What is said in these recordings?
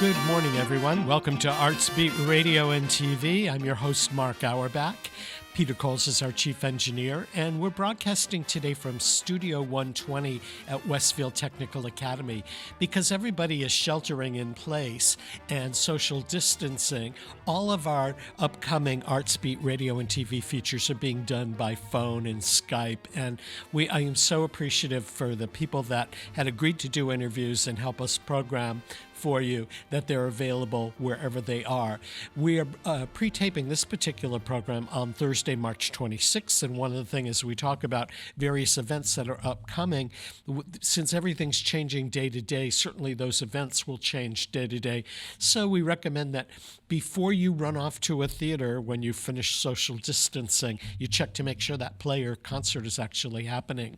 Good morning, everyone. Welcome to Arts Beat Radio and TV. I'm your host, Mark Auerbach. Peter Coles is our chief engineer, and we're broadcasting today from Studio 120 at Westfield Technical Academy. Because everybody is sheltering in place and social distancing, all of our upcoming Arts Beat Radio and TV features are being done by phone and Skype. And I am so appreciative for the people that had agreed to do interviews and help us program for you, that they're available wherever they are. We are pre-taping this particular program on Thursday, March 26th, and one of the things is we talk about various events that are upcoming. Since everything's changing day to day, certainly those events will change day to day. So we recommend that before you run off to a theater, when you finish social distancing, you check to make sure that play or concert is actually happening.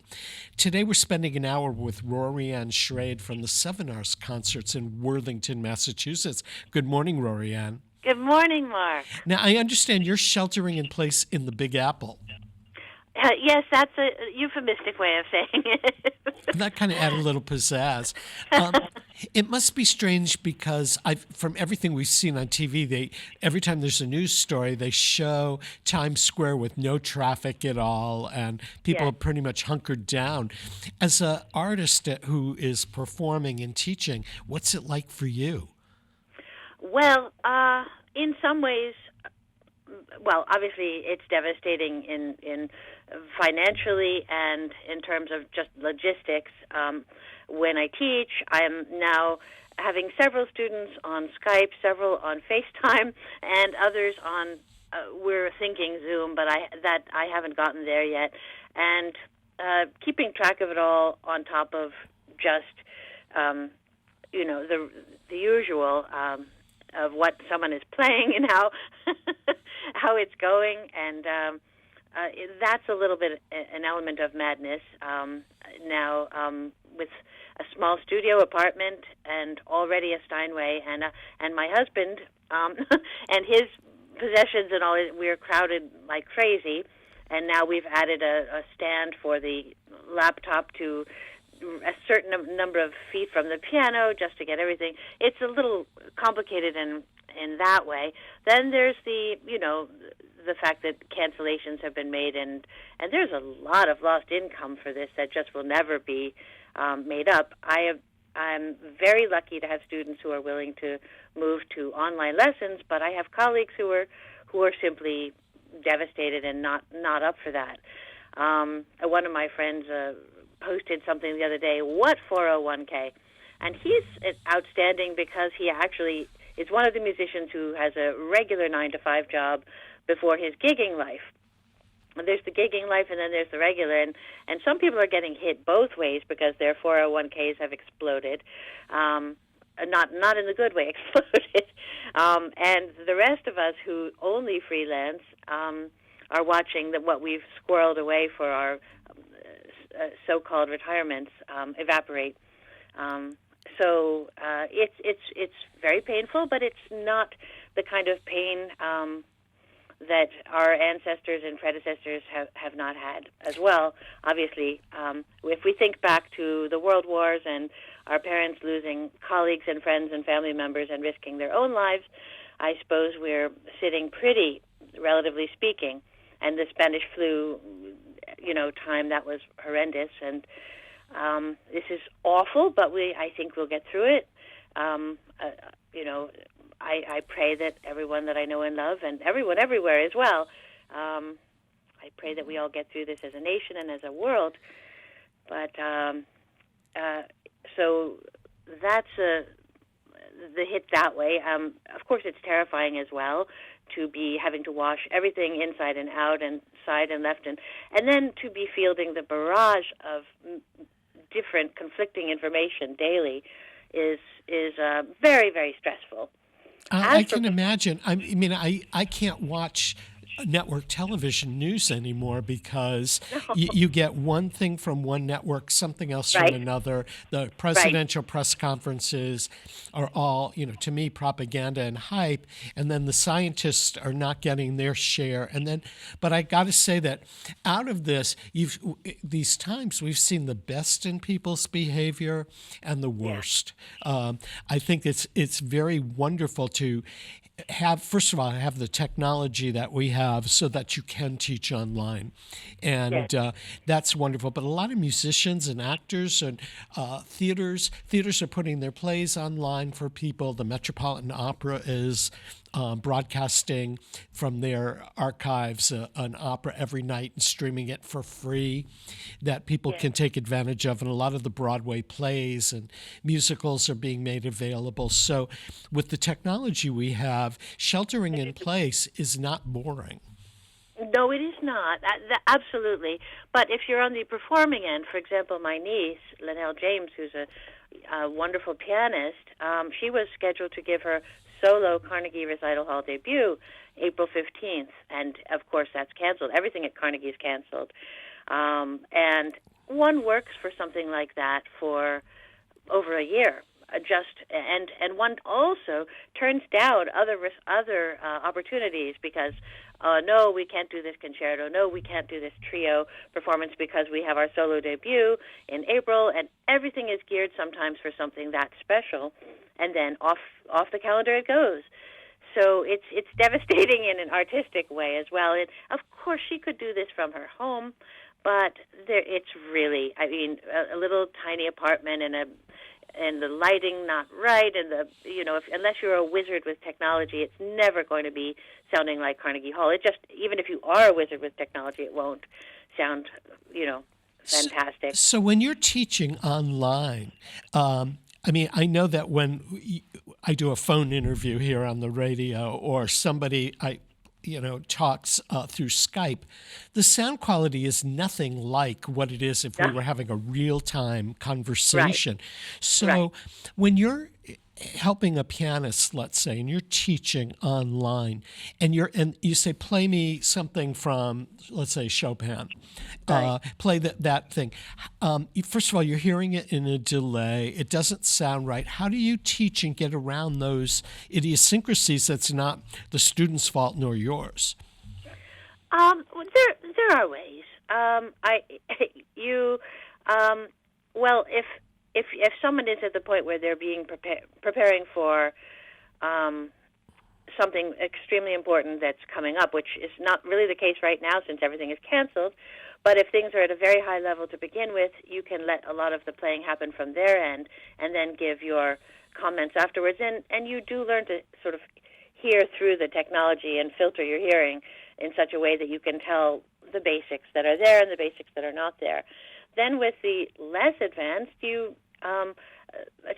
Today we're spending an hour with Rory Ann Schrade from the Sevenars concerts in Worthington, Massachusetts. Good morning, Rory Ann. Good morning, Mark. Now, I understand you're sheltering in place in the Big Apple. Yes, that's a euphemistic way of saying it. That kind of added a little pizzazz. It must be strange because from everything we've seen on TV, every time there's a news story, they show Times Square with no traffic at all, and people are pretty much hunkered down. As an artist who is performing and teaching, what's it like for you? Well, in some ways, obviously it's devastating in financially and in terms of just logistics. When I teach, I am now having several students on Skype, several on FaceTime, and others on, we're thinking Zoom, but I haven't gotten there yet. And keeping track of it all on top of just, the usual of what someone is playing and how it's going, and that's a little bit an element of madness now, with a small studio apartment and already a Steinway and my husband and his possessions and all. We're crowded like crazy, and now we've added a stand for the laptop to a certain number of feet from the piano just to get everything. It's a little complicated in that way. Then there's the fact that cancellations have been made, and there's a lot of lost income for this that just will never be made up. I'm very lucky to have students who are willing to move to online lessons, but I have colleagues who are simply devastated and not up for that. One of my friends posted something the other day, what 401k? And he's outstanding because he actually is one of the musicians who has a regular 9-to-5 job before his gigging life. And there's the gigging life, and then there's the regular, and some people are getting hit both ways because their 401ks have exploded, not in the good way, exploded. And the rest of us who only freelance are watching what we've squirreled away for our so-called retirements evaporate. So it's very painful, but it's not the kind of pain that our ancestors and predecessors have not had as well. Obviously, if we think back to the World Wars and our parents losing colleagues and friends and family members and risking their own lives, I suppose we're sitting pretty, relatively speaking. And the Spanish flu, time, that was horrendous. And this is awful, but I think we'll get through it. I pray that everyone that I know and love, and everyone everywhere as well, I pray that we all get through this as a nation and as a world. But so that's the hit that way. Of course, it's terrifying as well to be having to wash everything inside and out and side and left, and then to be fielding the barrage of different conflicting information daily is very, very stressful. I can imagine. I mean, I can't watch network television news anymore because No. you get one thing from one network, something else from Right. another. The Right. presidential press conferences are all, to me, propaganda and hype, and then the scientists are not getting their share. But I got to say that out of this, these times we've seen the best in people's behavior and the Yeah. worst. I think it's very wonderful to first of all, have the technology that we have so that you can teach online. Yes. And that's wonderful. But a lot of musicians and actors and theaters are putting their plays online for people. The Metropolitan Opera is broadcasting from their archives an opera every night and streaming it for free that people Yes. can take advantage of. And a lot of the Broadway plays and musicals are being made available. So with the technology we have, sheltering in place is not boring. No, it is not. Absolutely. But if you're on the performing end, for example, my niece, Linnell James, who's a wonderful pianist, she was scheduled to give her solo Carnegie Recital Hall debut April 15th. And, of course, that's canceled. Everything at Carnegie is canceled. And one works for something like that for over a year. And one also turns down other opportunities because no, we can't do this concerto. No, we can't do this trio performance because we have our solo debut in April, and everything is geared sometimes for something that special, and then off the calendar it goes. So it's devastating in an artistic way as well. And of course, she could do this from her home, but it's really, a little tiny apartment and the lighting not right, and unless you're a wizard with technology, it's never going to be sounding like Carnegie Hall. Even if you are a wizard with technology, it won't sound, fantastic. So when you're teaching online, I know that when I do a phone interview here on the radio, or somebody talks through Skype, the sound quality is nothing like what it is if we were having a real-time conversation. Right. So Right. when you're helping a pianist, let's say, and you're teaching online, and you say, play me something from, let's say, Chopin, Right. play that thing. First of all, you're hearing it in a delay. It doesn't sound right. How do you teach and get around those idiosyncrasies that's not the student's fault nor yours? There are ways. Well, if someone is at the point where they're being preparing for something extremely important that's coming up, which is not really the case right now since everything is canceled, but if things are at a very high level to begin with, you can let a lot of the playing happen from their end and then give your comments afterwards. And you do learn to sort of hear through the technology and filter your hearing in such a way that you can tell the basics that are there and the basics that are not there. Then with the less advanced,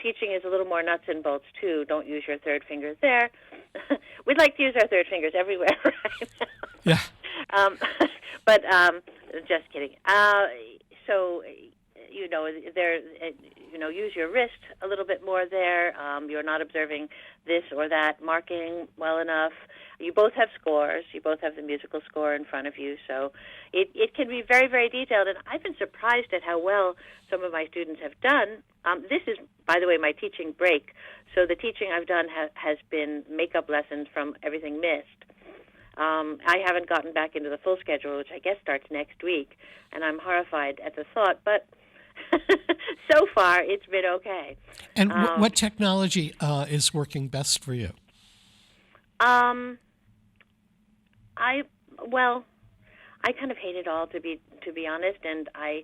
teaching is a little more nuts and bolts too. Don't use your third finger there. We'd like to use our third fingers everywhere right now. Yeah. But just kidding. So use your wrist a little bit more there. You're not observing this or that marking well enough. You both have scores. You both have the musical score in front of you. So it can be very, very detailed. And I've been surprised at how well some of my students have done. This is, by the way, my teaching break. So the teaching I've done has been makeup lessons from everything missed. I haven't gotten back into the full schedule, which I guess starts next week. And I'm horrified at the thought. But so far, it's been okay. And what technology is working best for you? I kind of hate it all to be honest, and I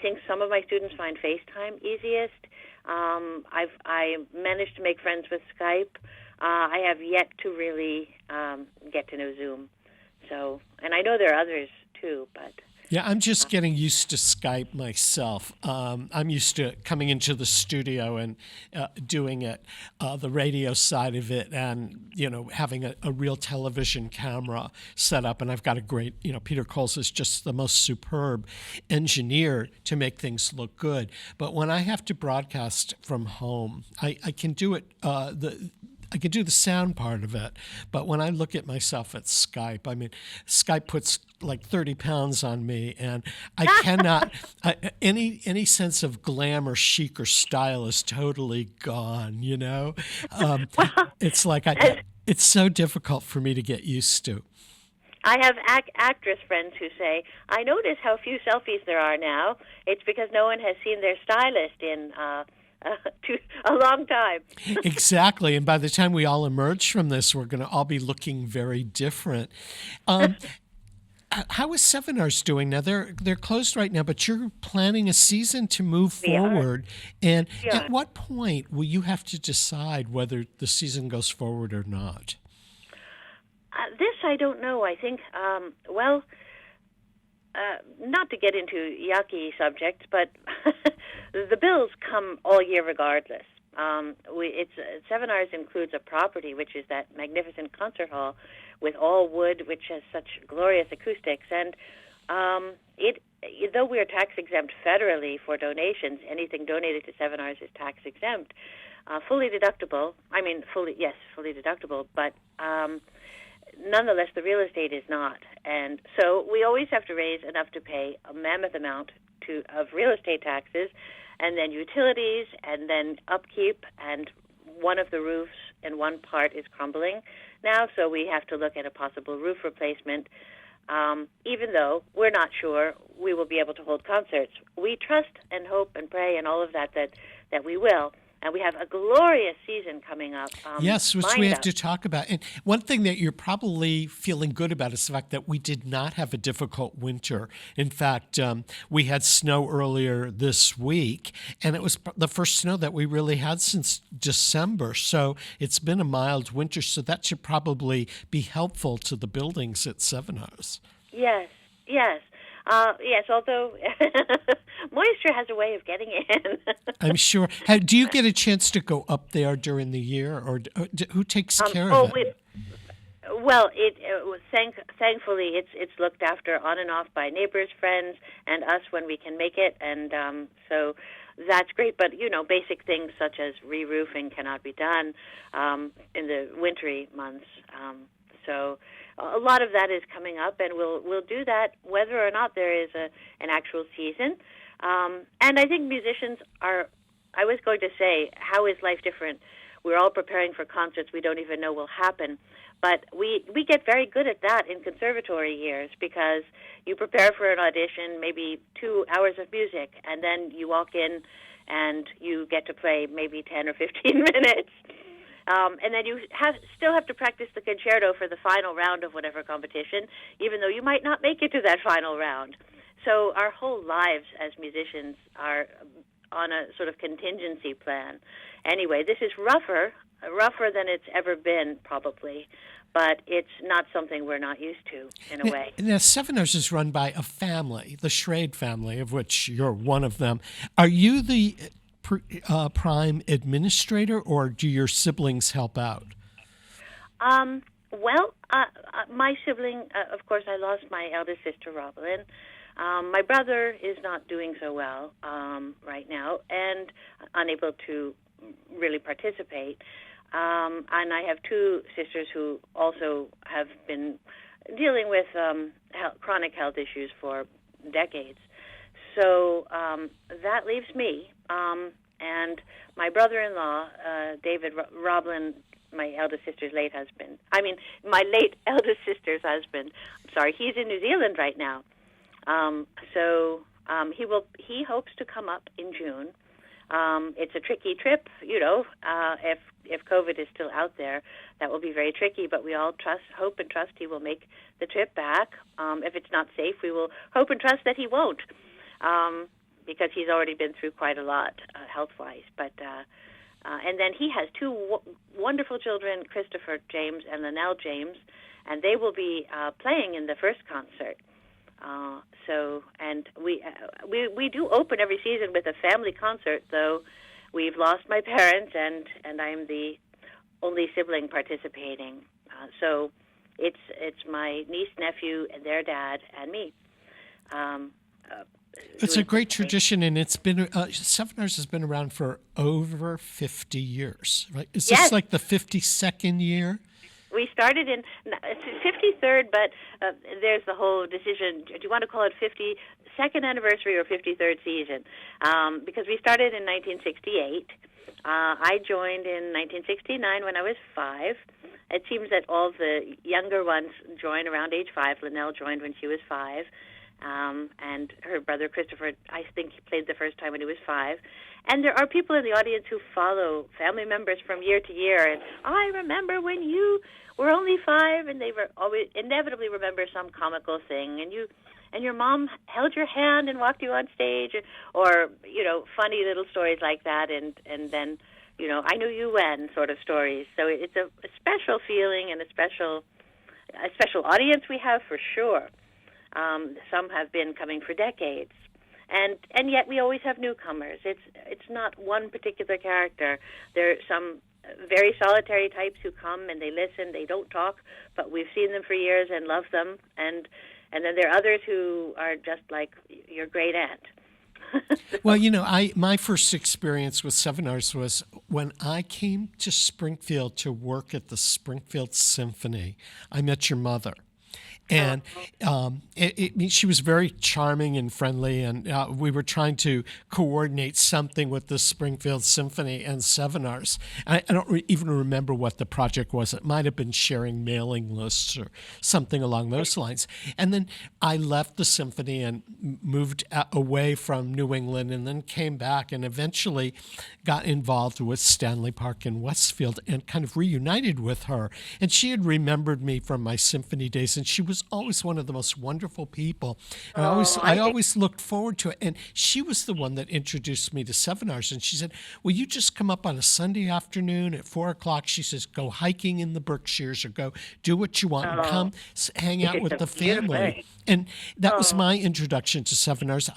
think some of my students find FaceTime easiest. I managed to make friends with Skype. I have yet to really get to know Zoom. So, and I know there are others too, but. Yeah, I'm just getting used to Skype myself. I'm used to coming into the studio and doing it, the radio side of it, and having a real television camera set up. And I've got a great, Peter Coles is just the most superb engineer to make things look good. But when I have to broadcast from home, I can do it. I can do the sound part of it, but when I look at myself at Skype, I mean, Skype puts like 30 pounds on me, and I cannot. Any sense of glam or chic or style is totally gone. Well, It's like it's so difficult for me to get used to. I have actress friends who say, I notice how few selfies there are now. It's because no one has seen their stylist in a long time. Exactly. And by the time we all emerge from this, we're going to all be looking very different. Um, how is Sevenars doing now? They're closed right now, but you're planning a season to move We are. forward. And We at are. what point will you have to decide whether the season goes forward or not? This I don't know. I think, not to get into yucky subjects, but the bills come all year regardless. Sevenars includes a property, which is that magnificent concert hall with all wood, which has such glorious acoustics. And though we are tax exempt federally for donations, anything donated to Sevenars is tax exempt, fully deductible. Fully deductible, but nonetheless, the real estate is not. And so we always have to raise enough to pay a mammoth amount of real estate taxes, and then utilities, and then upkeep, and one of the roofs in one part is crumbling now, so we have to look at a possible roof replacement, even though we're not sure we will be able to hold concerts. We trust and hope and pray and all of that we will. And we have a glorious season coming up. Yes, which we have to talk about. And one thing that you're probably feeling good about is the fact that we did not have a difficult winter. In fact, we had snow earlier this week, and it was the first snow that we really had since December. So it's been a mild winter, so that should probably be helpful to the buildings at Sevenars. Yes. Yes, although moisture has a way of getting in. I'm sure. Do you get a chance to go up there during the year, or who takes care of it? Thankfully, it's looked after on and off by neighbors, friends, and us when we can make it, and so that's great. But basic things such as re-roofing cannot be done in the wintry months. So a lot of that is coming up, and we'll do that whether or not there is an actual season. And I think musicians are. I was going to say, how is life different? We're all preparing for concerts we don't even know will happen. But we get very good at that in conservatory years, because you prepare for an audition, maybe 2 hours of music, and then you walk in and you get to play maybe 10 or 15 minutes. And then you still have to practice the concerto for the final round of whatever competition, even though you might not make it to that final round. So our whole lives as musicians are on a sort of contingency plan. Anyway, this is rougher than it's ever been, probably, but it's not something we're not used to, in a way. Now, Sevenars is run by a family, the Schrade family, of which you're one of them. Are you the prime administrator, or do your siblings help out? My sibling, of course, I lost my eldest sister, Rosalind. My brother is not doing so well right now and unable to really participate. And I have two sisters who also have been dealing with chronic health issues for decades. So that leaves me. And my brother-in-law, David Roblin, my eldest sister's late husband. My late eldest sister's husband. Sorry, he's in New Zealand right now. He hopes to come up in June. It's a tricky trip, if COVID is still out there, that will be very tricky, but we all hope and trust he will make the trip back. If it's not safe, we will hope and trust that he won't, because he's already been through quite a lot health-wise. But and then he has two wonderful children, Christopher James and Linnell James, and they will be playing in the first concert. And we do open every season with a family concert, though we've lost my parents, and I'm the only sibling participating. So it's my niece, nephew, and their dad, and me. It's a great tradition, and it's been Sevenars has been around for over 50 years. Right? Is this Yes. like the 52nd year? We started in 53rd, but there's the whole decision. Do you want to call it 52nd anniversary or 53rd season? Because we started in 1968. I joined in 1969 when I was 5. It seems that all the younger ones join around age 5. Linnell joined when she was 5. And her brother Christopher, I think, played the first time when he was 5. And there are people in the audience who follow family members from year to year. And I remember when you were only 5, and they were always inevitably remember some comical thing, and your mom held your hand and walked you on stage, or funny little stories like that, and then I knew you when sort of stories. So it's a special feeling and a special audience we have for sure. Some have been coming for decades, and yet we always have newcomers. It's not one particular character. There are some very solitary types who come and they listen. They don't talk, but we've seen them for years and love them. And then there are others who are just like your great aunt. Well, my first experience with Sevenars was when I came to Springfield to work at the Springfield Symphony. I met your mother. And she was very charming and friendly, and we were trying to coordinate something with the Springfield Symphony and Sevenars. I don't even remember what the project was. It might have been sharing mailing lists or something along those lines. And then I left the symphony and moved away from New England, and then came back and eventually got involved with Stanley Park in Westfield and kind of reunited with her. And she had remembered me from my symphony days, and she was always one of the most wonderful people. And I always looked forward to it. And she was the one that introduced me to Sevenars. And she said, "Will you just come up on a Sunday afternoon at 4:00?" She says, "Go hiking in the Berkshires or go do what you want and come hang out with the family." And that was my introduction to Sevenars.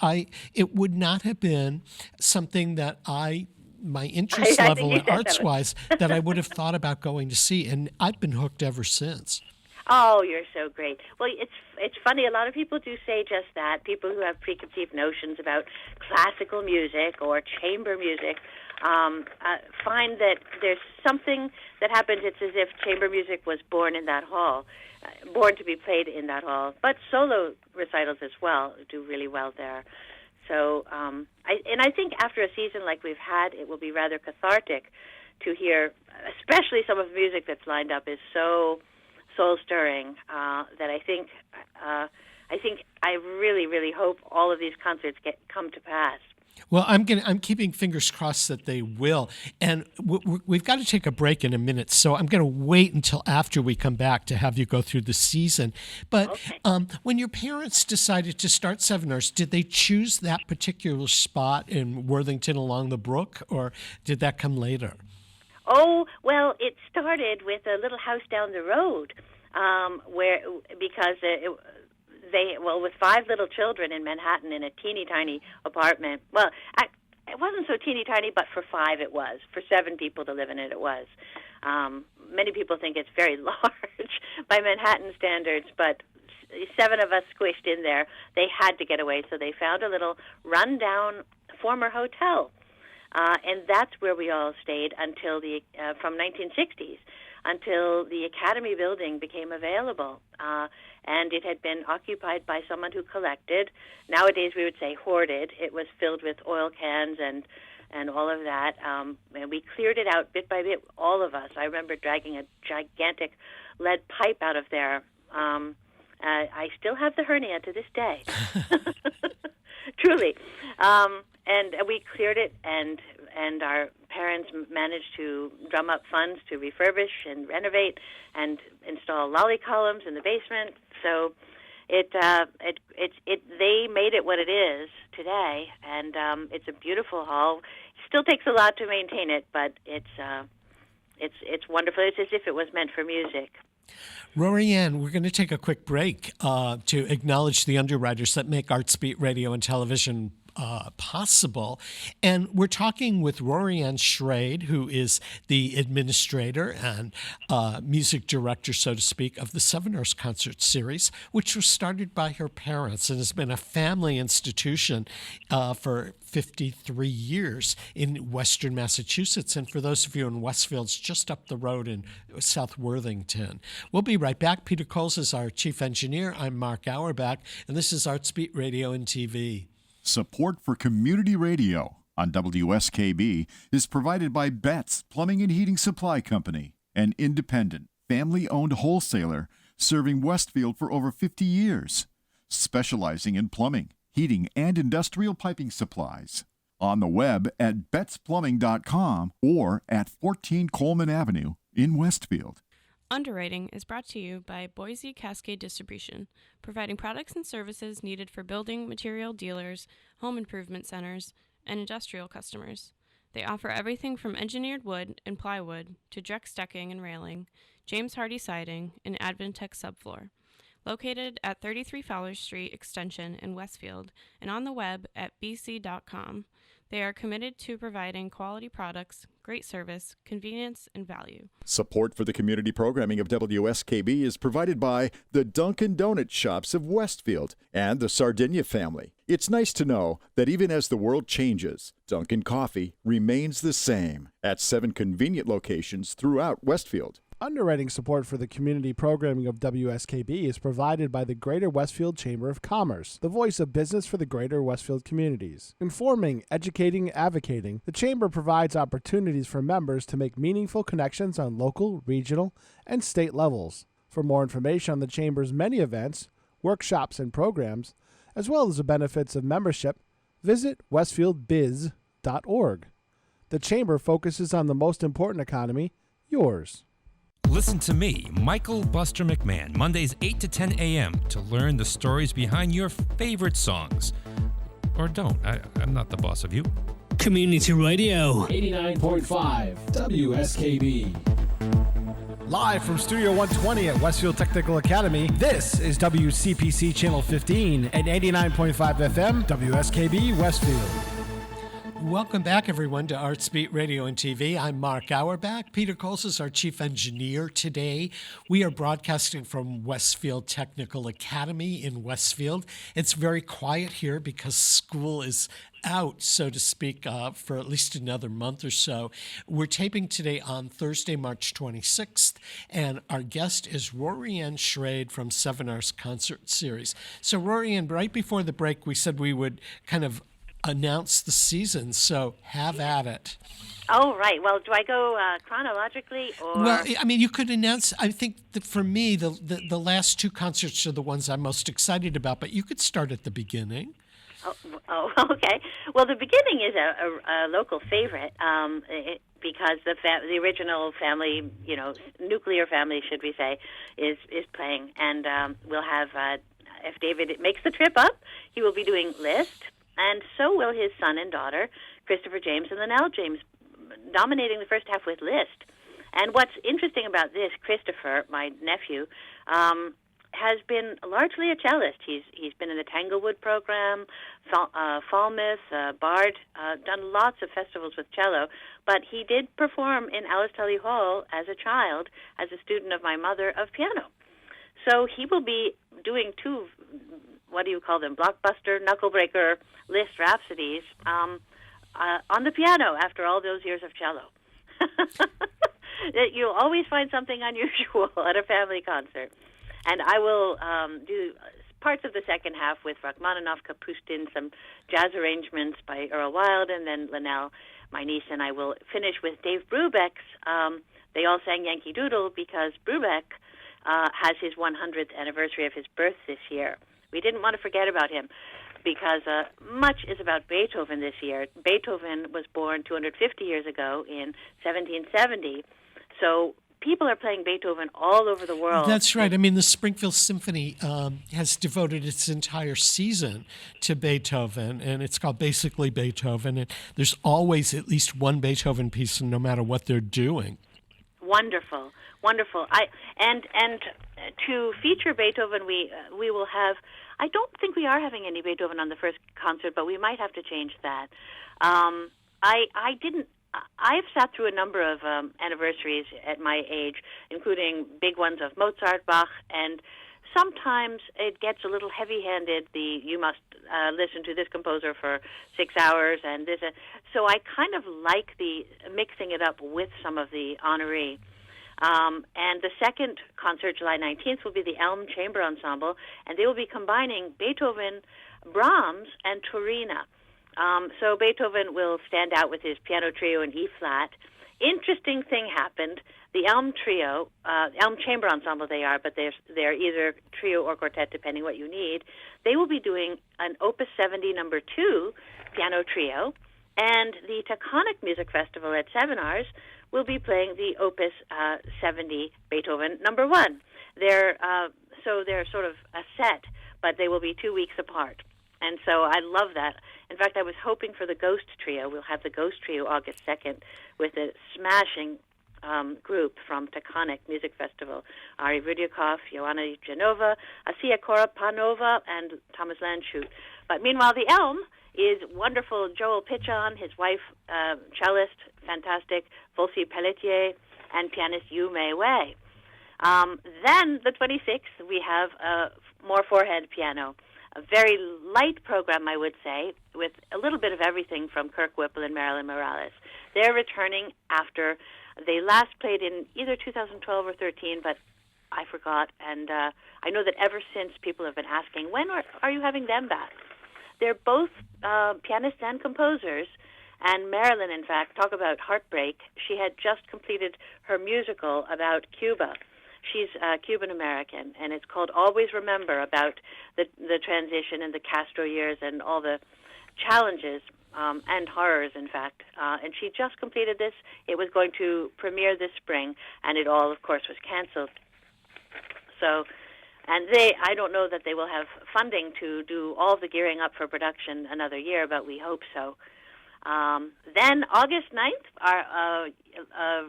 It would not have been something that my interest level and arts-wise that I would have thought about going to see. And I've been hooked ever since. Oh, you're so great. Well, it's funny. A lot of people do say just that. People who have preconceived notions about classical music or chamber music find that there's something that happens. It's as if chamber music was born in that hall, born to be played in that hall. But solo recitals as well do really well there. So I think after a season like we've had, it will be rather cathartic to hear, especially some of the music that's lined up is so soul-stirring that I think I really, really hope all of these concerts come to pass. Well, I'm keeping fingers crossed that they will. And we've got to take a break in a minute, so I'm going to wait until after we come back to have you go through the season. But okay. When your parents decided to start Sevenars, did they choose that particular spot in Worthington along the brook, or did that come later? Oh, well, it started with a little house down the road, with 5 little children in Manhattan in a teeny tiny apartment. Well, it wasn't so teeny tiny, but for 5 it was. For 7 people to live in it, it was. Many people think it's very large by Manhattan standards, but 7 of us squished in there. They had to get away, so they found a little rundown former hotel. And that's where we all stayed until from 1960s, until the Academy building became available. And it had been occupied by someone who collected. Nowadays we would say hoarded. It was filled with oil cans and all of that. And we cleared it out bit by bit, all of us. I remember dragging a gigantic lead pipe out of there. I still have the hernia to this day. Truly. And we cleared it, and our parents managed to drum up funds to refurbish and renovate and install lolly columns in the basement. So they made it what it is today, and it's a beautiful hall. It still takes a lot to maintain it, but it's wonderful. It's as if it was meant for music. Rory Ann, we're going to take a quick break to acknowledge the underwriters that make Arts Beat Radio and Television possible. And we're talking with Rory-Ann Schrade, who is the administrator and music director, so to speak, of the Sevenars concert series, which was started by her parents and has been a family institution for 53 years in Western Massachusetts. And for those of you in Westfield, it's just up the road in South Worthington. We'll be right back. Peter Coles is our chief engineer. I'm Mark Auerbach, and this is ArtsBeat Radio and TV. Support for community radio on WSKB is provided by Betts Plumbing and Heating Supply Company, an independent, family-owned wholesaler serving Westfield for over 50 years, specializing in plumbing, heating, and industrial piping supplies. On the web at bettsplumbing.com or at 14 Coleman Avenue in Westfield. Underwriting is brought to you by Boise Cascade Distribution, providing products and services needed for building material dealers, home improvement centers, and industrial customers. They offer everything from engineered wood and plywood to Drex decking and railing, James Hardie siding, and Advantech subfloor. Located at 33 Fowler Street Extension in Westfield and on the web at bc.com, they are committed to providing quality products, great service, convenience, and value. Support for the community programming of WSKB is provided by the Dunkin' Donut Shops of Westfield and the Sardinia family. It's nice to know that even as the world changes, Dunkin' Coffee remains the same at 7 convenient locations throughout Westfield. Underwriting support for the community programming of WSKB is provided by the Greater Westfield Chamber of Commerce, the voice of business for the Greater Westfield communities. Informing, educating, advocating, the Chamber provides opportunities for members to make meaningful connections on local, regional, and state levels. For more information on the Chamber's many events, workshops, and programs, as well as the benefits of membership, visit westfieldbiz.org. The Chamber focuses on the most important economy, yours. Listen to me, Michael Buster McMahon, Mondays 8 to 10 a.m. to learn the stories behind your favorite songs. Or don't. I'm not the boss of you. Community Radio 89.5 WSKB. Live from Studio 120 at Westfield Technical Academy, this is WCPC Channel 15 and 89.5 FM WSKB Westfield. Welcome back, everyone, to ArtsBeat Radio and TV. I'm Mark Auerbach. Peter Coles is our chief engineer today. We are broadcasting from Westfield Technical Academy in Westfield. It's very quiet here because school is out, so to speak, for at least another month or so. We're taping today on Thursday, March 26th, and our guest is Rory-Ann Schrade from Sevenars Concert Series. So, Rory-Ann, right before the break, we said we would kind of announce the season, so have at it. Oh, right. Well, do I go chronologically? Or? Well, I mean, you could announce, I think that for me, the last two concerts are the ones I'm most excited about, but you could start at the beginning. Oh, okay. Well, the beginning is a local favorite because the original family, nuclear family, should we say, is playing. And we'll have, if David makes the trip up, he will be doing Liszt, and so will his son and daughter, Christopher James and Linnell James, dominating the first half with Liszt. And what's interesting about this, Christopher, my nephew, has been largely a cellist. He's been in the Tanglewood program, Falmouth, Bard, done lots of festivals with cello, but he did perform in Alice Tully Hall as a child, as a student of my mother, of piano. So he will be doing two, what do you call them, blockbuster, knuckle-breaker Liszt rhapsodies on the piano after all those years of cello. You'll always find something unusual at a family concert. And I will do parts of the second half with Rachmaninoff, Kapustin, some jazz arrangements by Earl Wild, and then Linnell, my niece, and I will finish with Dave Brubeck's They All Sang Yankee Doodle, because Brubeck has his 100th anniversary of his birth this year. We didn't want to forget about him because much is about Beethoven this year. Beethoven was born 250 years ago in 1770, so people are playing Beethoven all over the world. That's right. I mean, the Springfield Symphony has devoted its entire season to Beethoven, and it's called basically Beethoven. And there's always at least one Beethoven piece, no matter what they're doing. Wonderful, wonderful. to feature Beethoven, we will have. I don't think we are having any Beethoven on the first concert, but we might have to change that. I've sat through a number of anniversaries at my age, including big ones of Mozart, Bach, and sometimes it gets a little heavy-handed. You must listen to this composer for 6 hours, and this. So I kind of like the mixing it up with some of the honoree. And the second concert, July 19th, will be the Elm Chamber Ensemble, and they will be combining Beethoven, Brahms, and Turina. So Beethoven will stand out with his piano trio in E-flat. Interesting thing happened. The Elm Trio, Elm Chamber Ensemble they are, but they're either trio or quartet, depending what you need. They will be doing an Opus 70 No. 2 piano trio, and the Taconic Music Festival at Sevenars will be playing the Opus 70 Beethoven No. 1. They're sort of a set, but they will be 2 weeks apart. And so I love that. In fact, I was hoping for the Ghost Trio. We'll have the Ghost Trio August 2nd with a smashing group from Taconic Music Festival. Ari Rudyakov, Joanna Genova, Asia Koropanova, and Thomas Landshut. But meanwhile, the Elm is wonderful Joel Pichon, his wife, cellist, fantastic, Volsi Pelletier, and pianist Yu Mei Wei. Then, the 26th, we have more four-hand piano. A very light program, I would say, with a little bit of everything from Kirk Whipple and Marilyn Morales. They're returning after they last played in either 2012 or 13, but I forgot. And I know that ever since people have been asking, when are you having them back? They're both pianists and composers. And Marilyn, in fact, talk about heartbreak. She had just completed her musical about Cuba. She's Cuban-American, and it's called Always Remember, about the transition and the Castro years and all the challenges and horrors, in fact. And she just completed this. It was going to premiere this spring, and it all, of course, was canceled. So, and I don't know that they will have funding to do all the gearing up for production another year, but we hope so. Then August 9th, our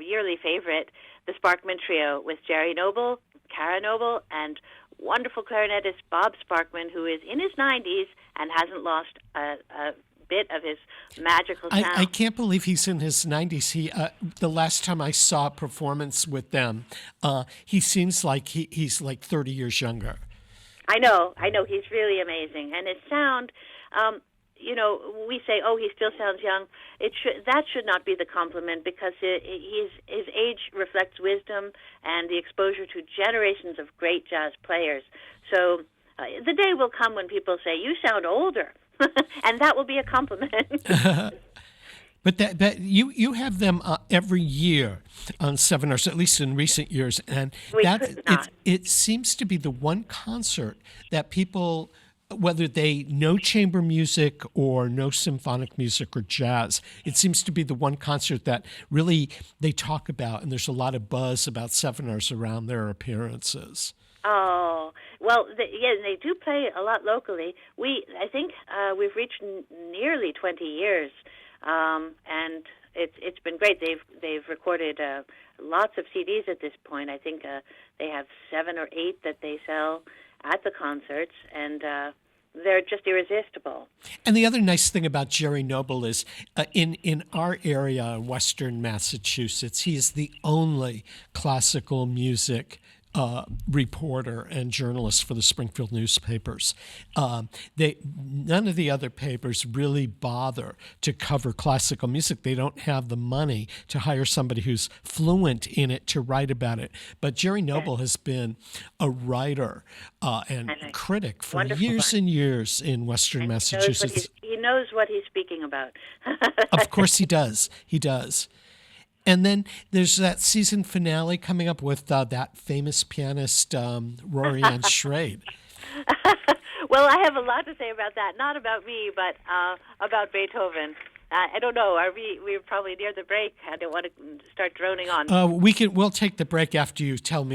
yearly favorite, the Sparkman Trio with Jerry Noble, Cara Noble, and wonderful clarinetist Bob Sparkman, who is in his 90s and hasn't lost a bit of his magical sound. I can't believe he's in his 90s. The last time I saw a performance with them, he seems like he's like 30 years younger. I know. He's really amazing. And his sound... we say, oh, he still sounds young. That should not be the compliment, because his age reflects wisdom and the exposure to generations of great jazz players. So the day will come when people say, you sound older, and that will be a compliment. But that you have them every year on Sevenars, at least in recent years, and it seems to be the one concert that people, whether they know chamber music or know symphonic music or jazz, it seems to be the one concert that really they talk about, and there's a lot of buzz about Sevenars around their appearances. Oh, well, they do play a lot locally. I think we've reached nearly 20 years, and it's been great. They've recorded lots of CDs at this point. I think they have 7 or 8 that they sell at the concerts, and they're just irresistible. And the other nice thing about Jerry Noble is in our area, in Western Massachusetts, he is the only classical music reporter and journalist for the Springfield newspapers. None of the other papers really bother to cover classical music. They don't have the money to hire somebody who's fluent in it to write about it. But Jerry Noble has been a writer and critic for years and years in Western Massachusetts. He knows what he's speaking about. Of course he does. He does. And then there's that season finale coming up with that famous pianist, Rory Ann Schrade. Well, I have a lot to say about that. Not about me, but about Beethoven. I don't know. We're probably near the break. I don't want to start droning on. We'll take the break after you tell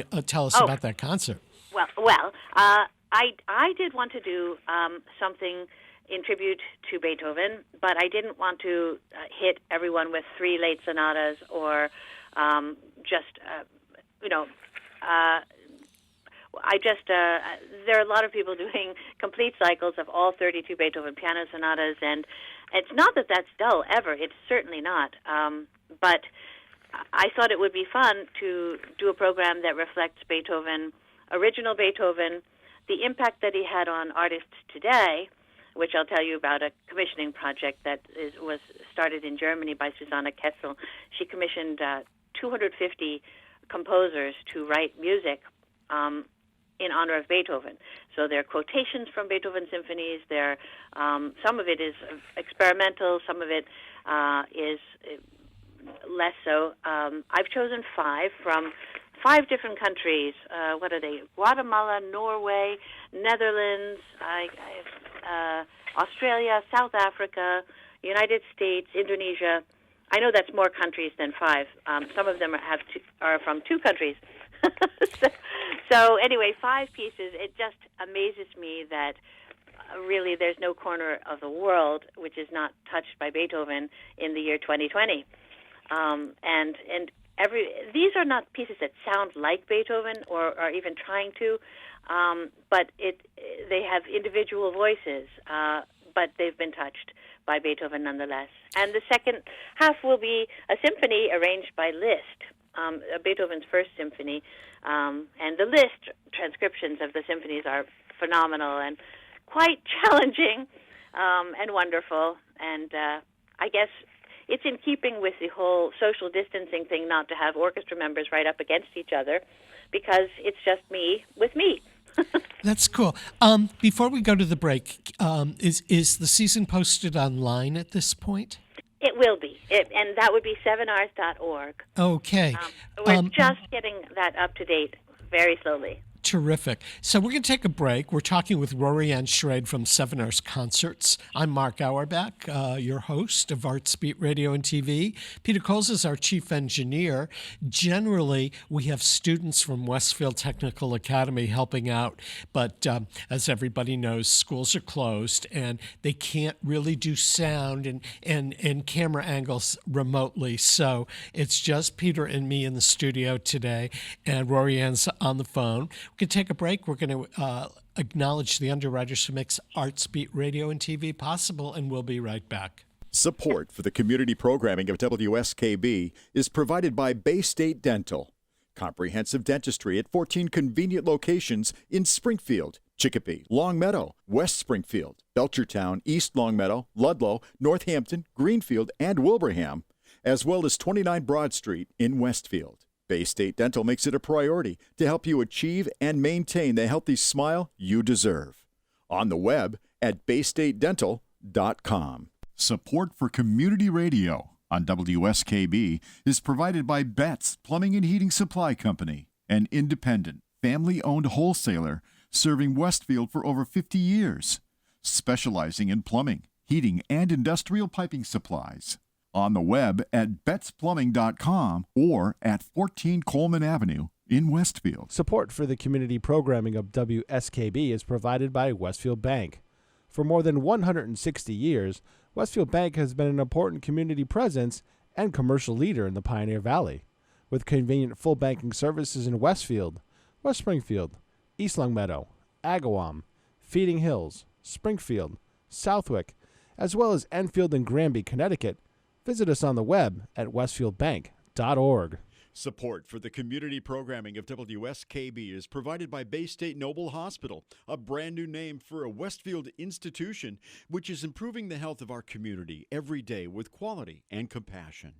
us about that concert. Well, I did want to do something in tribute to Beethoven, but I didn't want to hit everyone with 3 late sonatas or there are a lot of people doing complete cycles of all 32 Beethoven piano sonatas, and it's not that that's dull ever. It's certainly not. But I thought it would be fun to do a program that reflects Beethoven, original Beethoven, the impact that he had on artists today, which I'll tell you about a commissioning project that was started in Germany by Susanna Kessel. She commissioned 250 composers to write music in honor of Beethoven. So there are quotations from Beethoven symphonies. Some of it is experimental. Some of it is less so. I've chosen 5 from 5 different countries. What are they? Guatemala, Norway, Netherlands, Australia, South Africa, United States, Indonesia. I know that's more countries than 5. Some of them are from 2 countries. So anyway, 5 pieces. It just amazes me that really there's no corner of the world which is not touched by Beethoven in the year 2020. These are not pieces that sound like Beethoven or are even trying to, but they have individual voices, but they've been touched by Beethoven nonetheless. And the second half will be a symphony arranged by Liszt, Beethoven's first symphony, and the Liszt transcriptions of the symphonies are phenomenal and quite challenging and wonderful, and I guess it's in keeping with the whole social distancing thing not to have orchestra members right up against each other, because it's just me with me. That's cool. Before we go to the break, is the season posted online at this point? It will be, and that would be sevenars.org. Okay. We're just getting that up to date very slowly. Terrific. So we're going to take a break. We're talking with Rory Ann Schrade from Sevenars Concerts. I'm Mark Auerbach, your host of Arts Beat Radio and TV. Peter Coles is our chief engineer. Generally, we have students from Westfield Technical Academy helping out, but as everybody knows, schools are closed and they can't really do sound and camera angles remotely. So it's just Peter and me in the studio today, and Rory Ann's on the phone. We can take a break. We're going to acknowledge the underwriters who makes Arts Beat Radio and TV possible, and we'll be right back. Support for the community programming of WSKB is provided by Bay State Dental. Comprehensive dentistry at 14 convenient locations in Springfield, Chicopee, Longmeadow, West Springfield, Belchertown, East Longmeadow, Ludlow, Northampton, Greenfield, and Wilbraham, as well as 29 Broad Street in Westfield. Bay State Dental makes it a priority to help you achieve and maintain the healthy smile you deserve. On the web at baystatedental.com. Support for community radio on WSKB is provided by Betts Plumbing and Heating Supply Company, an independent, family-owned wholesaler serving Westfield for over 50 years, specializing in plumbing, heating, and industrial piping supplies. On the web at bettsplumbing.com or at 14 Coleman Avenue in Westfield. Support for the community programming of WSKB is provided by Westfield Bank. For more than 160 years, Westfield Bank has been an important community presence and commercial leader in the Pioneer Valley. With convenient full banking services in Westfield, West Springfield, East Longmeadow, Agawam, Feeding Hills, Springfield, Southwick, as well as Enfield and Granby, Connecticut, visit us on the web at westfieldbank.org. Support for the community programming of WSKB is provided by Bay State Noble Hospital, a brand new name for a Westfield institution which is improving the health of our community every day with quality and compassion.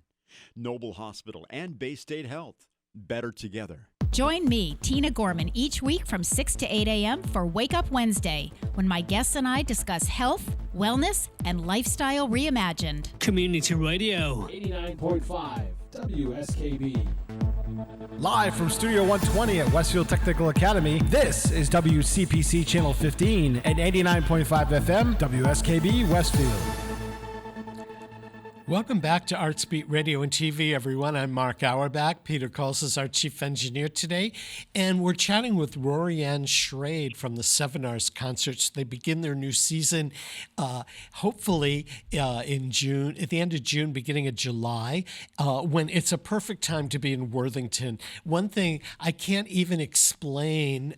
Noble Hospital and Bay State Health, better together. Join me, Tina Gorman, each week from 6 to 8 a.m. for Wake Up Wednesday, when my guests and I discuss health, wellness, and lifestyle reimagined. Community Radio. 89.5 WSKB. Live from Studio 120 at Westfield Technical Academy, this is WCPC Channel 15 at 89.5 FM, WSKB Westfield. Welcome back to Arts Beat Radio and TV, everyone. I'm Mark Auerbach. Peter Coles is our chief engineer today, and we're chatting with Rory-Ann Schrade from the Sevenars concerts. They begin their new season, hopefully in June, at the end of June, beginning of July, when it's a perfect time to be in Worthington. One thing I can't even explain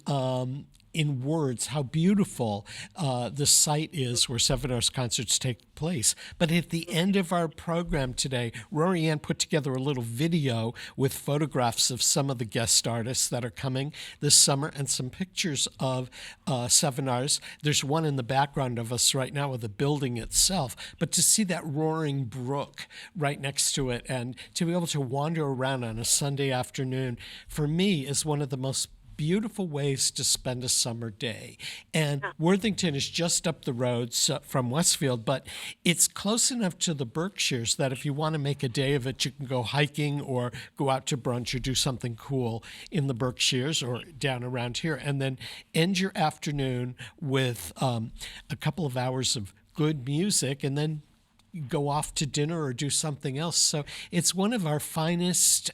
in words how beautiful the site is where Sevenars concerts take place. But at the end of our program today, Rory-Ann put together a little video with photographs of some of the guest artists that are coming this summer and some pictures of Sevenars. There's one in the background of us right now of the building itself, but to see that roaring brook right next to it and to be able to wander around on a Sunday afternoon, for me, is one of the most beautiful ways to spend a summer day. And Worthington is just up the road from Westfield, but it's close enough to the Berkshires that if you want to make a day of it, you can go hiking or go out to brunch or do something cool in the Berkshires or down around here, and then end your afternoon with a couple of hours of good music, and then go off to dinner or do something else. So it's one of our finest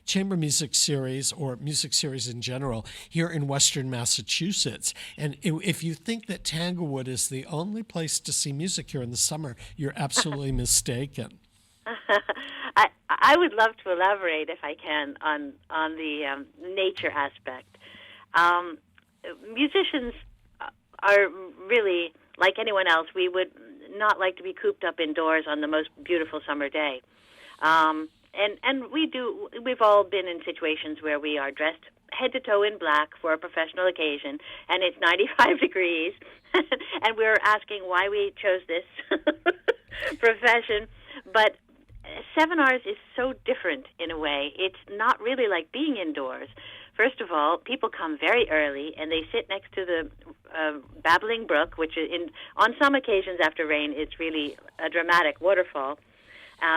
chamber music series, or music series in general, here in Western Massachusetts. And if you think that Tanglewood is the only place to see music here in the summer, you're absolutely mistaken. I would love to elaborate, if I can, on the nature aspect. Musicians are really, like anyone else, we would not like to be cooped up indoors on the most beautiful summer day. And we've all been in situations where we are dressed head to toe in black for a professional occasion, and it's 95 degrees, and we're asking why we chose this profession. But Sevenars is so different in a way. It's not really like being indoors. First of all, people come very early, and they sit next to the babbling brook, which on some occasions after rain, it's really a dramatic waterfall.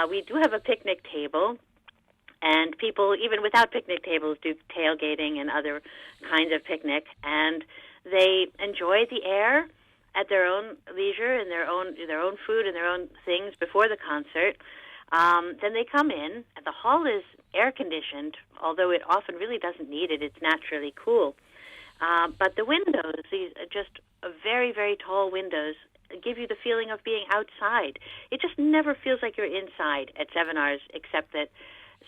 We do have a picnic table, and people, even without picnic tables, do tailgating and other kinds of picnic, and they enjoy the air at their own leisure and their own food and their own things before the concert. Then they come in, and the hall is air-conditioned, although it often really doesn't need it. It's naturally cool. But the windows, these are just very, very tall windows, give you the feeling of being outside. It just never feels like you're inside at Sevenars, except that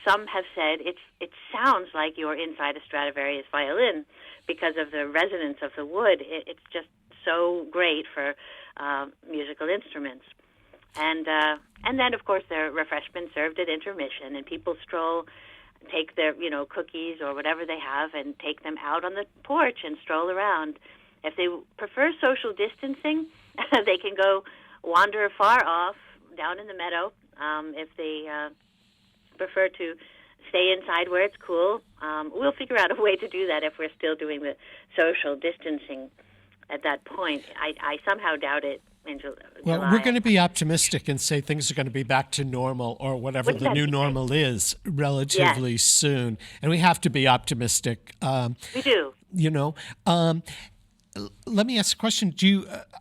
some have said it sounds like you're inside a Stradivarius violin because of the resonance of the wood. It's just so great for musical instruments. And then, of course, there are refreshments served at intermission, and people stroll, take their, cookies or whatever they have, and take them out on the porch and stroll around. If they prefer social distancing, they can go wander far off down in the meadow. If they prefer to stay inside where it's cool, we'll figure out a way to do that if we're still doing the social distancing at that point. I somehow doubt it. Well, we're going to be optimistic and say things are going to be back to normal, or whatever the new normal is, relatively soon. And we have to be optimistic. We do. Let me ask a question.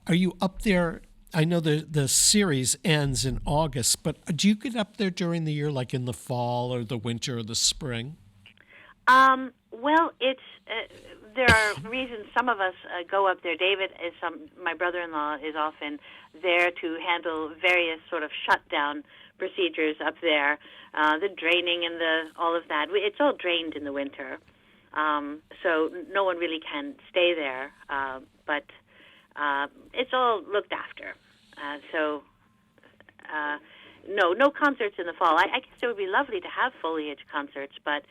Are you up there? I know the series ends in August, but do you get up there during the year, like in the fall or the winter or the spring? Well, it's there are reasons some of us go up there. David my brother-in-law is often there to handle various sort of shutdown procedures up there, the draining and all of that. It's all drained in the winter, so no one really can stay there. But it's all looked after. No concerts in the fall. I guess it would be lovely to have foliage concerts, but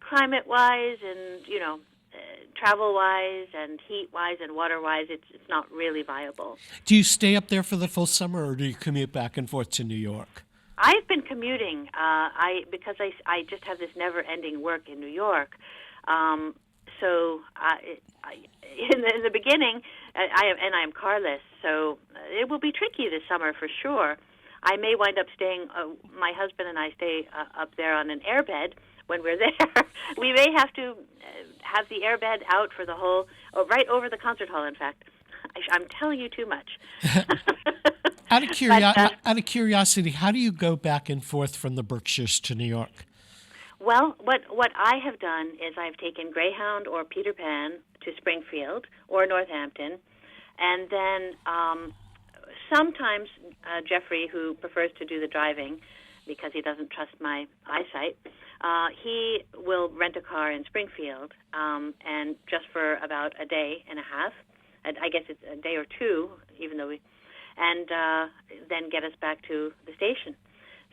climate-wise and, travel-wise and heat-wise and water-wise, it's not really viable. Do you stay up there for the full summer, or do you commute back and forth to New York? I've been commuting because I just have this never-ending work in New York. So in the beginning, I am carless, so it will be tricky this summer for sure. I may wind up staying, my husband and I stay up there on an airbed when we're there. We may have to have the airbed out for the whole, right over the concert hall, in fact. I'm telling you too much. Out of curiosity, how do you go back and forth from the Berkshires to New York? Well, what I have done is I've taken Greyhound or Peter Pan to Springfield or Northampton, and then sometimes Jeffrey, who prefers to do the driving because he doesn't trust my eyesight, he will rent a car in Springfield, and just for about a day and a half, I guess it's a day or two, even though and then get us back to the station.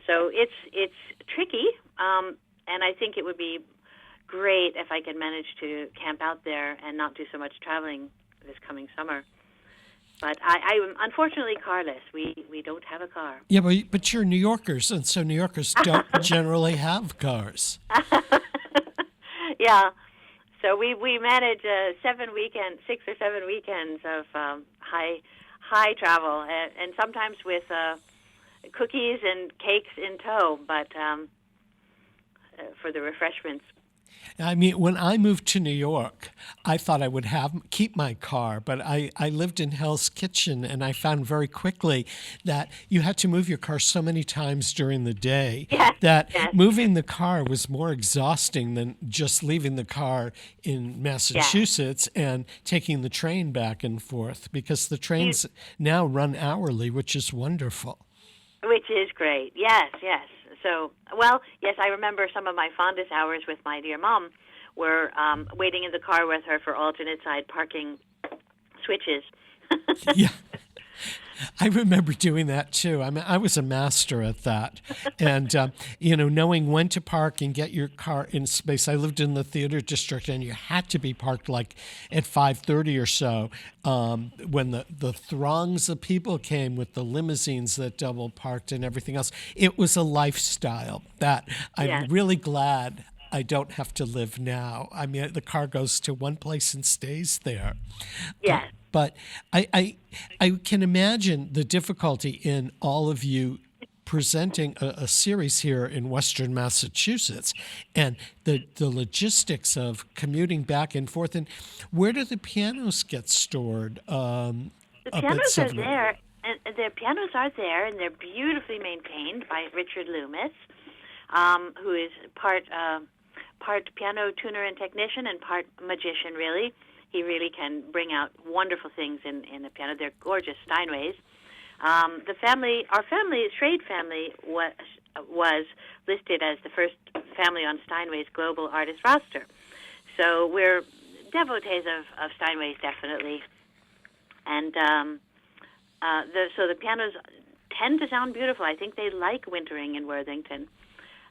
So it's tricky, and I think it would be great if I could manage to camp out there and not do so much traveling this coming summer. But I'm unfortunately carless. We don't have a car. Yeah, but you're New Yorkers, and so New Yorkers don't generally have cars. Yeah. So we manage 6 or 7 weekends of high travel, and sometimes with cookies and cakes in tow, but for the refreshments. I mean, when I moved to New York, I thought I would keep my car, but I lived in Hell's Kitchen, and I found very quickly that you had to move your car so many times during the day that moving the car was more exhausting than just leaving the car in Massachusetts and taking the train back and forth, because the trains now run hourly, which is wonderful. Which is great, yes. So, well, yes, I remember some of my fondest hours with my dear mom were waiting in the car with her for alternate side parking switches. Yeah, I remember doing that too. I mean, I was a master at that. And, knowing when to park and get your car in space. I lived in the theater district, and you had to be parked like at 5:30 or so when the throngs of people came with the limousines that double parked and everything else. It was a lifestyle that I'm really glad I don't have to live now. I mean, the car goes to one place and stays there. Yes. But I can imagine the difficulty in all of you presenting a series here in Western Massachusetts, and the logistics of commuting back and forth. And where do the pianos get stored? The pianos are there, and the pianos are there, and they're beautifully maintained by Richard Loomis, who is part piano tuner and technician and part magician, really. He really can bring out wonderful things in the piano. They're gorgeous Steinways. Our Schrade family, was listed as the first family on Steinway's global artist roster. So we're devotees of Steinways, definitely. And so the pianos tend to sound beautiful. I think they like wintering in Worthington.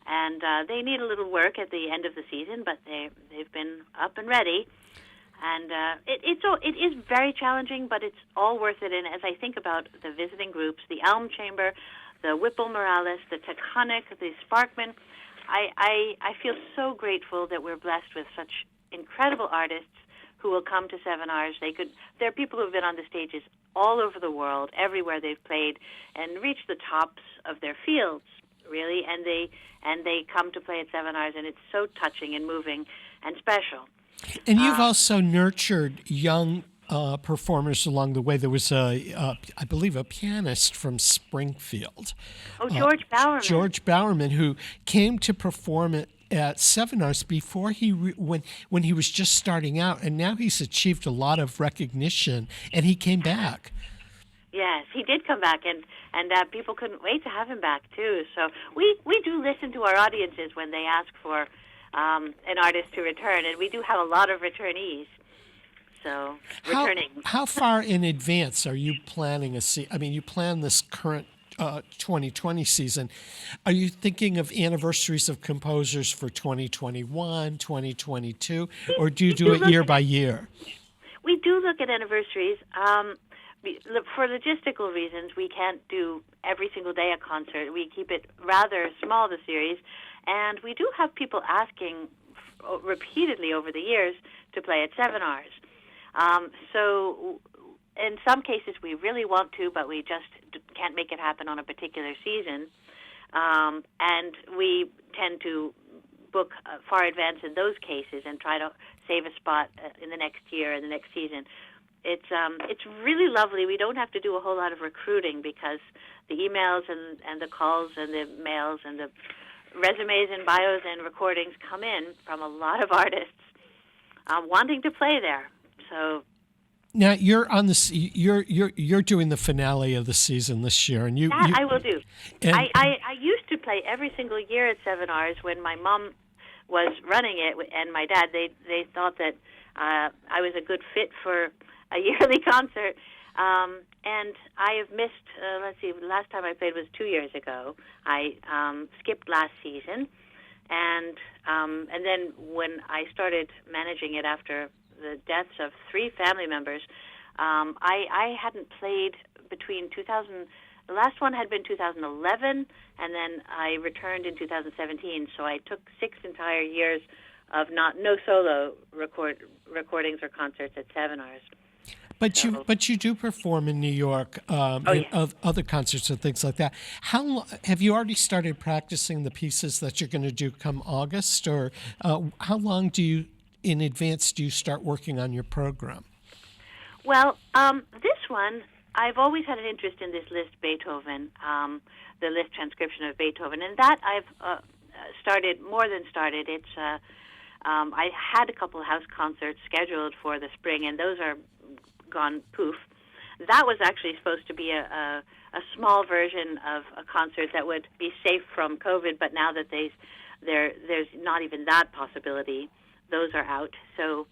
And they need a little work at the end of the season, but they've been up and ready. And it is very challenging, but it's all worth it. And as I think about the visiting groups, the Elm Chamber, the Whipple Morales, the Taconic, the Sparkman, I feel so grateful that we're blessed with such incredible artists who will come to Sevenars. There are people who have been on the stages all over the world, everywhere they've played, and reached the tops of their fields, really. And they come to play at Sevenars, and it's so touching and moving and special. And you've also nurtured young performers along the way. There was I believe, a pianist from Springfield. Oh, George Bowerman. George Bowerman, who came to perform at Sevenars before when he was just starting out, and now he's achieved a lot of recognition, and he came back. Yes, he did come back, and people couldn't wait to have him back, too. So we do listen to our audiences when they ask for an artist to return, and we do have a lot of returnees. So returning. How far in advance are you planning you plan this current 2020 season. Are you thinking of anniversaries of composers for 2021, 2022, or do you do it year by year? We do look at anniversaries. For logistical reasons, we can't do every single day a concert. We keep it rather small, the series. And we do have people asking repeatedly over the years to play at Sevenars. So in some cases we really want to, but we just can't make it happen on a particular season. And we tend to book far advance in those cases and try to save a spot in the next year and the next season. it's really lovely. We don't have to do a whole lot of recruiting because the emails and the calls and the mails and the resumes and bios and recordings come in from a lot of artists wanting to play there. So now you're on this. You're doing the finale of the season this year, and I will do. And I used to play every single year at Sevenars when my mom was running it and my dad. They thought that I was a good fit for a yearly concert. And I have missed, let's see, the last time I played was 2 years ago. I skipped last season. And then when I started managing it after the deaths of 3 family members, I hadn't played between 2000, the last one had been 2011, and then I returned in 2017. So I took 6 entire years of no solo recordings or concerts at Sevenars. But you do perform in New York, of other concerts and things like that. Have you already started practicing the pieces that you're going to do come August, or how long in advance do you start working on your program? Well, this one, I've always had an interest in this Liszt Beethoven, the Liszt transcription of Beethoven, and that I've more than started. It's I had a couple of house concerts scheduled for the spring, and those are gone poof. That was actually supposed to be a small version of a concert that would be safe from COVID, but now that there's not even that possibility, those are out. So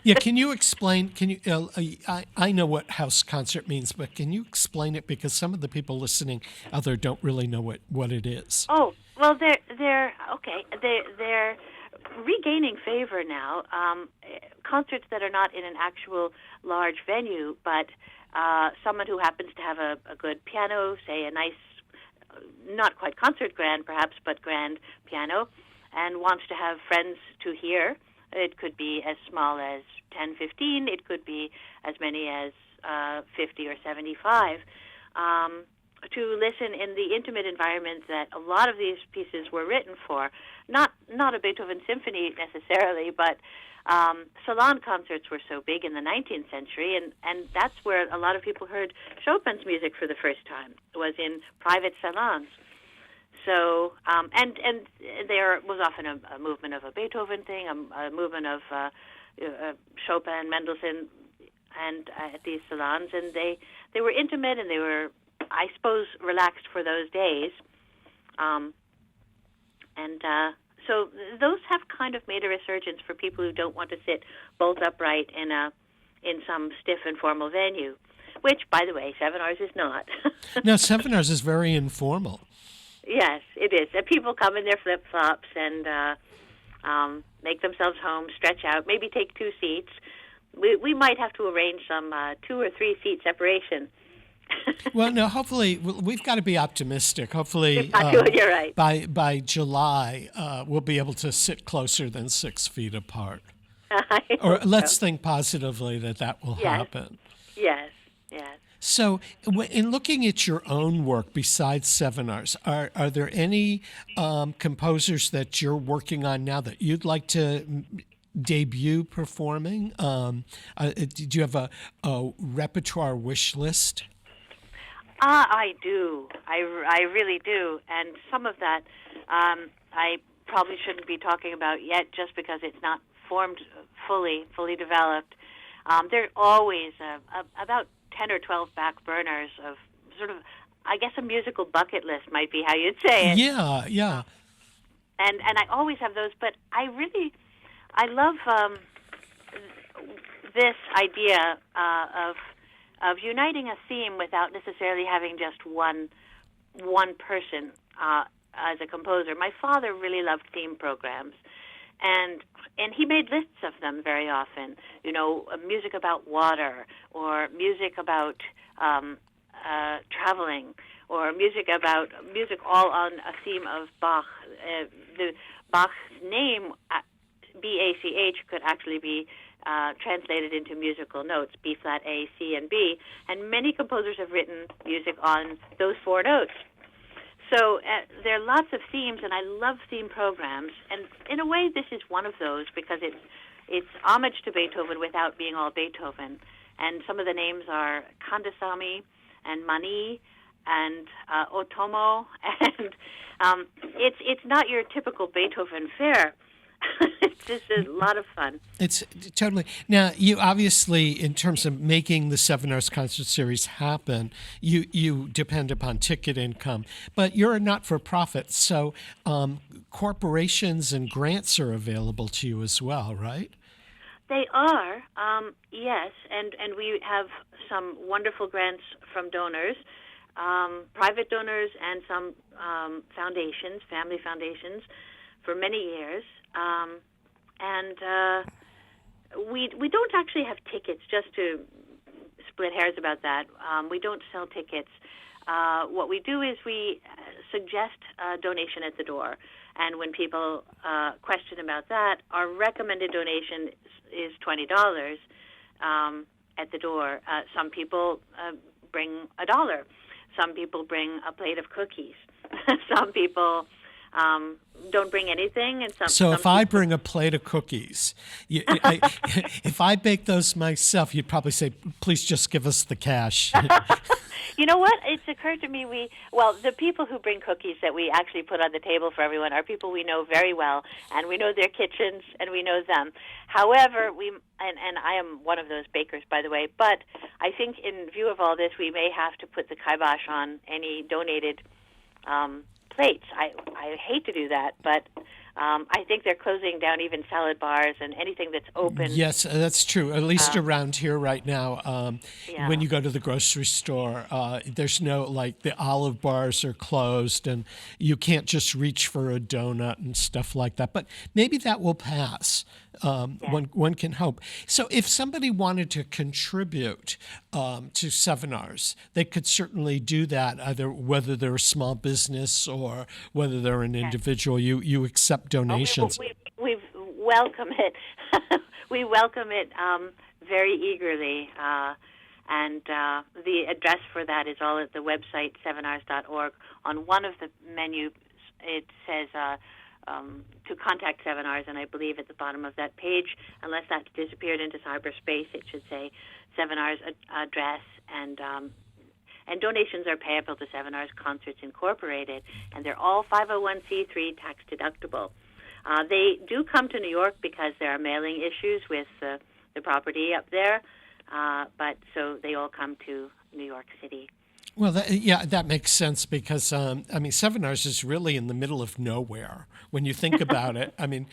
yeah, can you explain? I know what house concert means, but can you explain it, because some of the people listening out there don't really know what it is. Oh, well, they're okay. They're regaining favor now. Concerts that are not in an actual large venue, but someone who happens to have a good piano, say a nice, not quite concert grand perhaps, but grand piano, and wants to have friends to hear. It could be as small as 10, 15. It could be as many as 50 or 75. To listen in the intimate environment that a lot of these pieces were written for. Not a Beethoven symphony necessarily, but salon concerts were so big in the 19th century, and that's where a lot of people heard Chopin's music for the first time, was in private salons. So, and there was often a movement of a Beethoven thing, a movement of Chopin, Mendelssohn, and at these salons, and they were intimate, and they were, I suppose, relaxed for those days. So those have kind of made a resurgence for people who don't want to sit bolt upright in some stiff and formal venue, which, by the way, Sevenars is not. No, Sevenars is very informal. Yes, it is. And people come in their flip-flops and make themselves home, stretch out, maybe take 2 seats. We might have to arrange some 2 or 3 seat separation. Well, no, hopefully, we've got to be optimistic. Hopefully, you're right. By July, we'll be able to sit closer than 6 feet apart. Or let's think positively that will happen. Yes. So, in looking at your own work besides Sevenars, are there any composers that you're working on now that you'd like to debut performing? Do you have a repertoire wish list? I do. I really do. And some of that I probably shouldn't be talking about yet, just because it's not formed fully developed. There are always about 10 or 12 back burners of sort of, I guess, a musical bucket list might be how you'd say it. Yeah. And I always have those, but I love this idea of uniting a theme without necessarily having just one person as a composer. My father really loved theme programs, and he made lists of them very often. You know, music about water, or music about traveling, or music all on a theme of Bach. The Bach's name, B-A-C-H, could actually be translated into musical notes, B flat, A, C, and B, and many composers have written music on those 4 notes. So there are lots of themes, and I love theme programs, and in a way this is one of those, because it's homage to Beethoven without being all Beethoven. And some of the names are Kandasamy and Mani and Otomo, and it's not your typical Beethoven fare. It's just a lot of fun. It's totally. Now, you obviously, in terms of making the Sevenars concert series happen, you depend upon ticket income, but you're a not-for-profit, so corporations and grants are available to you as well, right? They are, yes, and we have some wonderful grants from donors, private donors, and some foundations, family foundations, for many years. And we don't actually have tickets, just to split hairs about that. We don't sell tickets. What we do is we suggest a donation at the door. And when people question about that, our recommended donation is $20 at the door. Some people bring $1. Some people bring a plate of cookies. Some people don't bring anything. And so if I bring a plate of cookies, if I bake those myself, you'd probably say, please just give us the cash. You know what? It's occurred to me, the people who bring cookies that we actually put on the table for everyone are people we know very well, and we know their kitchens, and we know them. However, and I am one of those bakers, by the way, but I think in view of all this, we may have to put the kibosh on any donated plates. I hate to do that, but I think they're closing down even salad bars and anything that's open. Yes, that's true. At least around here right now, when you go to the grocery store, there's no, the olive bars are closed and you can't just reach for a donut and stuff like that. But maybe that will pass. One can hope. So if somebody wanted to contribute to Sevenars, they could certainly do that, either whether they're a small business or whether they're an individual. You accept donations. We welcome it. We welcome it very eagerly. And the address for that is all at the website, sevenars.org. On one of the menus, it says to contact Sevenars, and I believe at the bottom of that page, unless that's disappeared into cyberspace, it should say Sevenars address, and donations are payable to Sevenars Concerts Incorporated, and they're all 501c3 tax deductible. They do come to New York because there are mailing issues with the property up there, but so they all come to New York City. Well, that makes sense because, Sevenars is really in the middle of nowhere when you think about it. And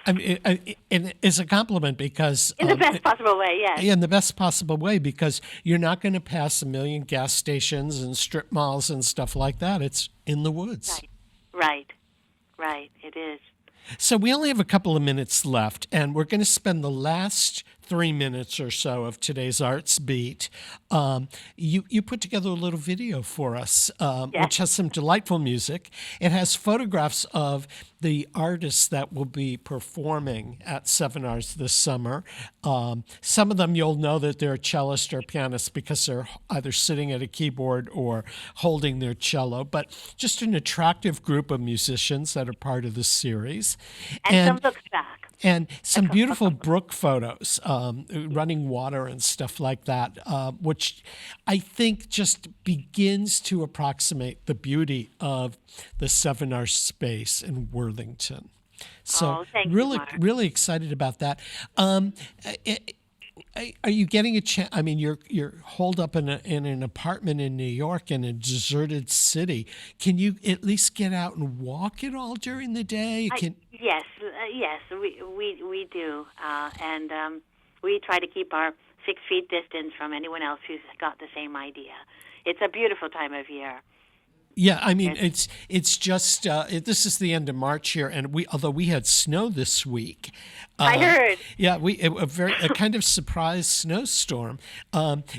it's a compliment because... In the best possible way, yes. In the best possible way, because you're not going to pass a million gas stations and strip malls and stuff like that. It's in the woods. Right, it is. So we only have a couple of minutes left, and we're going to spend the last 3 minutes or so of today's Arts Beat. You put together a little video for us, which has some delightful music. It has photographs of the artists that will be performing at Sevenars this summer. Some of them you'll know that they're cellists or pianists because they're either sitting at a keyboard or holding their cello, but just an attractive group of musicians that are part of the series. And some look back. And some beautiful brook photos, running water and stuff like that, which I think just begins to approximate the beauty of the Sevenars space in Worthington. So really excited about that. Are you getting a chance? You're holed up in an apartment in New York in a deserted city. Can you at least get out and walk at all during the day? Yes, we do, and we try to keep our 6 feet distance from anyone else who's got the same idea. It's a beautiful time of year. Yeah, it's just this is the end of March here, and although we had snow this week, I heard. Yeah, a kind of surprise snowstorm.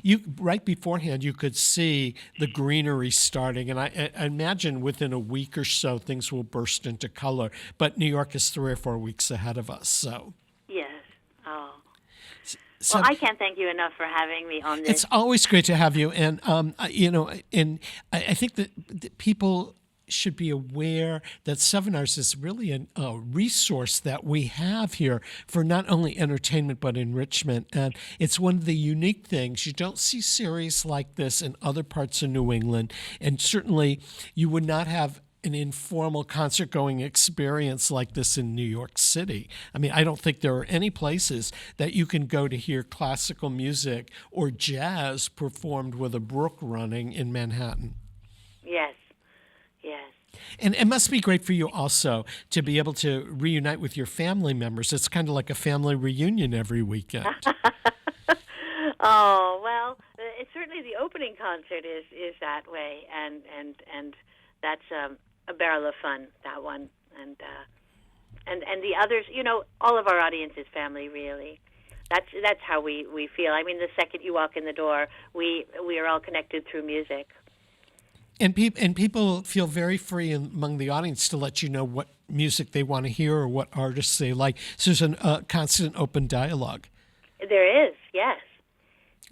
You right beforehand, you could see the greenery starting, and I imagine within a week or so things will burst into color. But New York is 3 or 4 weeks ahead of us, so. Yes. Oh. So, I can't thank you enough for having me on this. It's always great to have you, and I think that people should be aware that Sevenars is really a resource that we have here for not only entertainment but enrichment. And it's one of the unique things. You don't see series like this in other parts of New England, and certainly you would not have an informal concert-going experience like this in New York City. I mean, I don't think there are any places that you can go to hear classical music or jazz performed with a brook running in Manhattan. Yes. And it must be great for you also to be able to reunite with your family members. It's kind of like a family reunion every weekend. Oh, well, it's certainly the opening concert is that way, and that's a barrel of fun, that one. And the others, all of our audience is family, really. That's how we feel. I mean, the second you walk in the door, we are all connected through music. And people feel very free among the audience to let you know what music they want to hear or what artists they like. So there's a constant open dialogue. There is, yes.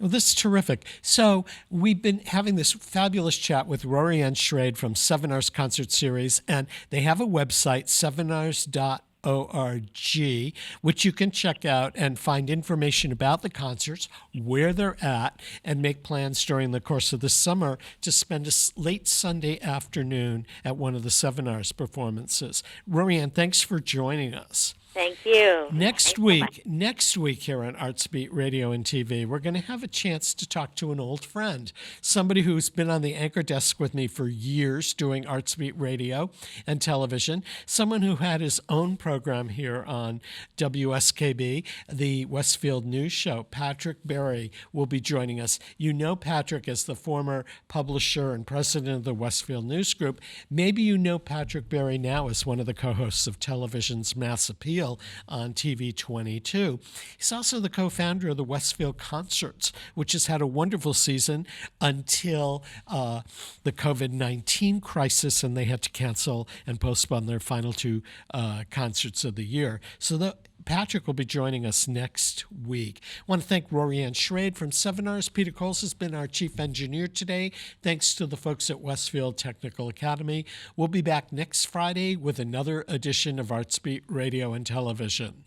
Well, this is terrific. So we've been having this fabulous chat with Rory Ann Schrade from Sevenars Concert Series, and they have a website, sevenars.org, which you can check out and find information about the concerts, where they're at, and make plans during the course of the summer to spend a late Sunday afternoon at one of the Sevenars performances. Rory Ann, thanks for joining us. Thank you. Next week here on Arts Beat Radio and TV, we're going to have a chance to talk to an old friend, somebody who's been on the anchor desk with me for years doing Arts Beat Radio and television, someone who had his own program here on WSKB, the Westfield News Show. Patrick Berry will be joining us. You know Patrick as the former publisher and president of the Westfield News Group. Maybe you know Patrick Berry now as one of the co-hosts of television's Mass Appeal on TV 22. He's also the co-founder of the Westfield Concerts, which has had a wonderful season until the COVID-19 crisis, and they had to cancel and postpone their final two concerts of the year. So Patrick will be joining us next week. I want to thank Rory Ann Schrade from Sevenars. Peter Coles has been our chief engineer today. Thanks to the folks at Westfield Technical Academy. We'll be back next Friday with another edition of Arts Beat Radio and Television.